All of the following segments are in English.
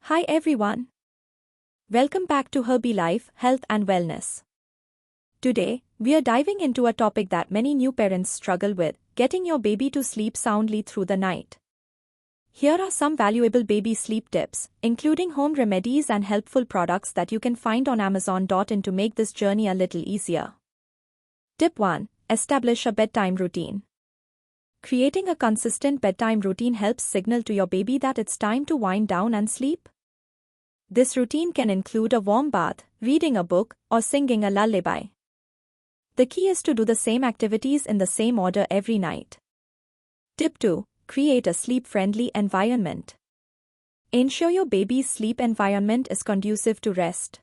Hi everyone. Welcome back to HerbeeLife, Health and Wellness. Today, we are diving into a topic that many new parents struggle with, getting your baby to sleep soundly through the night. Here are some valuable baby sleep tips, including home remedies and helpful products that you can find on Amazon.in to make this journey a little easier. Tip 1. Establish a bedtime routine. Creating a consistent bedtime routine helps signal to your baby that it's time to wind down and sleep. This routine can include a warm bath, reading a book, or singing a lullaby. The key is to do the same activities in the same order every night. Tip 2. Create a sleep-friendly environment. Ensure your baby's sleep environment is conducive to rest.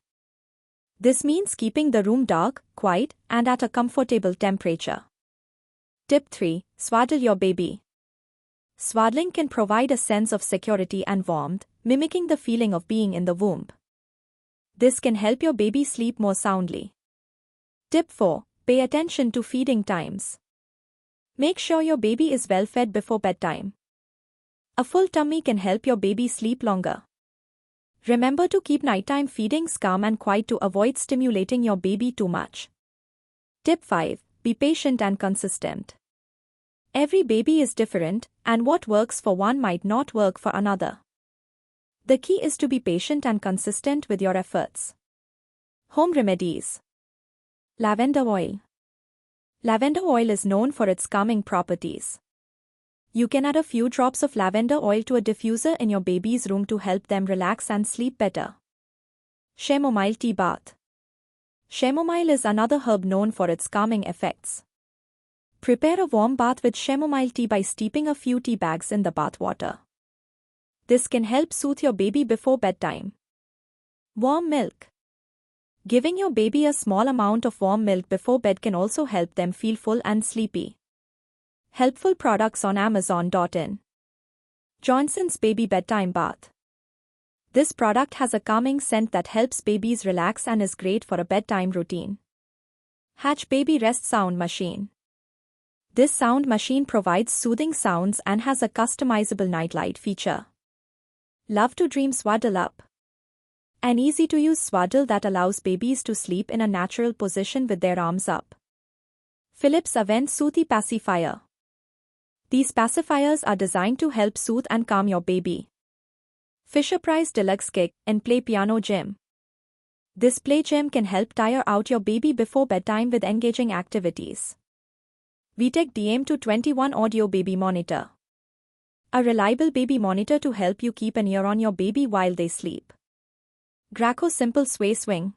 This means keeping the room dark, quiet, and at a comfortable temperature. Tip 3. Swaddle your baby. Swaddling can provide a sense of security and warmth, mimicking the feeling of being in the womb. This can help your baby sleep more soundly. Tip 4. Pay attention to feeding times. Make sure your baby is well fed before bedtime. A full tummy can help your baby sleep longer. Remember to keep nighttime feedings calm and quiet to avoid stimulating your baby too much. Tip 5. Be patient and consistent. Every baby is different, and what works for one might not work for another. The key is to be patient and consistent with your efforts. Home remedies. Lavender oil. Lavender oil is known for its calming properties. You can add a few drops of lavender oil to a diffuser in your baby's room to help them relax and sleep better. Chamomile tea bath. Chamomile is another herb known for its calming effects. Prepare a warm bath with chamomile tea by steeping a few tea bags in the bath water. This can help soothe your baby before bedtime. Warm milk. Giving your baby a small amount of warm milk before bed can also help them feel full and sleepy. Helpful products on Amazon.in. Johnson's Baby Bedtime Bath. This product has a calming scent that helps babies relax and is great for a bedtime routine. Hatch Baby Rest Sound Machine. This sound machine provides soothing sounds and has a customizable nightlight feature. Love to Dream Swaddle Up. An easy-to-use swaddle that allows babies to sleep in a natural position with their arms up. Philips Avent Soothie Pacifier. These pacifiers are designed to help soothe and calm your baby. Fisher-Price Deluxe Kick and Play Piano Gym. This play gym can help tire out your baby before bedtime with engaging activities. VTech DM221 Audio Baby Monitor. A reliable baby monitor to help you keep an ear on your baby while they sleep. Graco Simple Sway Swing.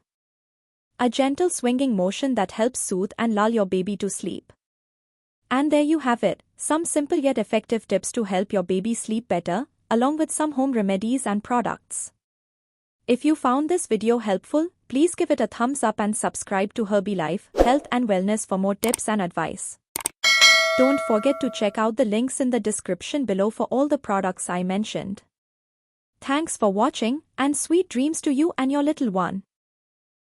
A gentle swinging motion that helps soothe and lull your baby to sleep. And there you have it, some simple yet effective tips to help your baby sleep better, along with some home remedies and products. If you found this video helpful, please give it a thumbs up and subscribe to HerbeeLife, Health and Wellness for more tips and advice. Don't forget to check out the links in the description below for all the products I mentioned. Thanks for watching, and sweet dreams to you and your little one.